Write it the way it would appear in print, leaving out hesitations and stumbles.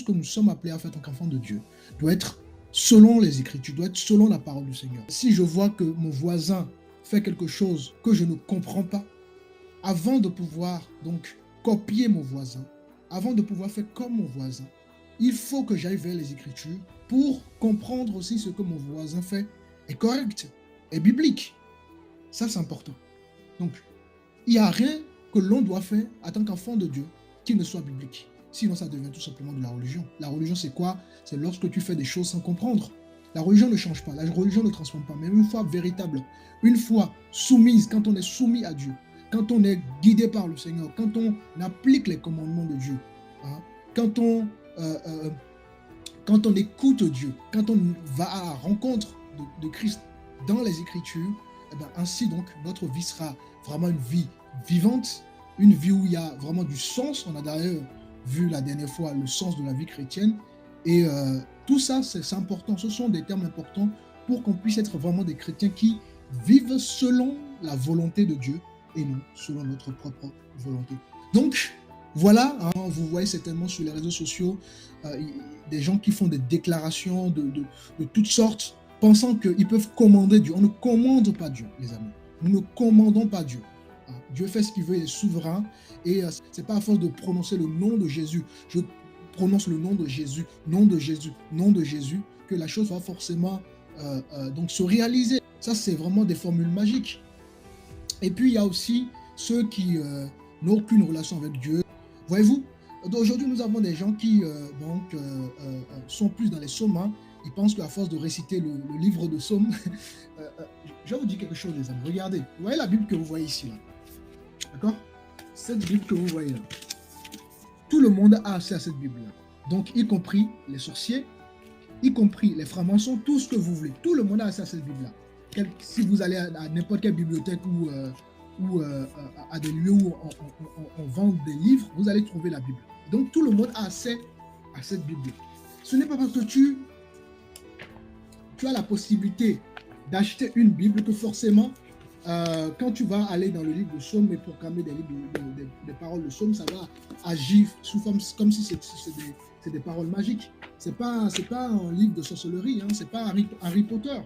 ce que nous sommes appelés à faire en tant qu'enfants de Dieu doit être selon les Écritures, doit être selon la parole du Seigneur. Si je vois que mon voisin fait quelque chose que je ne comprends pas, avant de pouvoir donc copier mon voisin, avant de pouvoir faire comme mon voisin, il faut que j'aille vers les Écritures pour comprendre aussi ce que mon voisin fait est correct, est biblique. Ça, c'est important. Donc, il n'y a rien que l'on doit faire en tant qu'enfant de Dieu qui ne soit biblique. Sinon, ça devient tout simplement de la religion. La religion, c'est quoi? C'est lorsque tu fais des choses sans comprendre. La religion ne change pas, la religion ne transforme pas, mais une fois véritable, une fois soumise, quand on est soumis à Dieu, quand on est guidé par le Seigneur, quand on applique les commandements de Dieu, hein, quand on écoute Dieu, quand on va à la rencontre de Christ dans les Écritures, eh bien, ainsi donc notre vie sera vraiment une vie vivante, une vie où il y a vraiment du sens. On a d'ailleurs vu la dernière fois le sens de la vie chrétienne. Et tout ça, c'est important. Ce sont des termes importants pour qu'on puisse être vraiment des chrétiens qui vivent selon la volonté de Dieu et non selon notre propre volonté. Donc, voilà, hein, vous voyez certainement sur les réseaux sociaux des gens qui font des déclarations de toutes sortes, pensant qu'ils peuvent commander Dieu. On ne commande pas Dieu, les amis. Nous ne commandons pas Dieu. Dieu fait ce qu'il veut, il est souverain. Et ce n'est pas à force de prononcer le nom de Jésus. Je prononce le nom de Jésus, nom de Jésus, nom de Jésus, que la chose va forcément donc se réaliser. Ça, c'est vraiment des formules magiques. Et puis, il y a aussi ceux qui n'ont aucune relation avec Dieu. Voyez-vous, aujourd'hui, nous avons des gens qui sont plus dans les psaumes. Hein. Ils pensent qu'à force de réciter le livre de psaumes, je vais vous dire quelque chose, les amis. Regardez, vous voyez la Bible que vous voyez ici, là. D'accord? Cette Bible que vous voyez là. Tout le monde a accès à cette Bible-là. Donc, y compris les sorciers, y compris les francs-maçons, tout ce que vous voulez. Tout le monde a accès à cette Bible-là. Si vous allez à n'importe quelle bibliothèque ou à des lieux où on vend des livres, vous allez trouver la Bible. Donc, tout le monde a accès à cette Bible. Ce n'est pas parce que tu as la possibilité d'acheter une Bible que forcément, quand tu vas aller dans le livre de Psaume et proclamer des paroles de Psaume, ça va agir sous forme comme si c'est des paroles magiques. C'est pas un livre de sorcellerie, hein, c'est pas Harry Potter.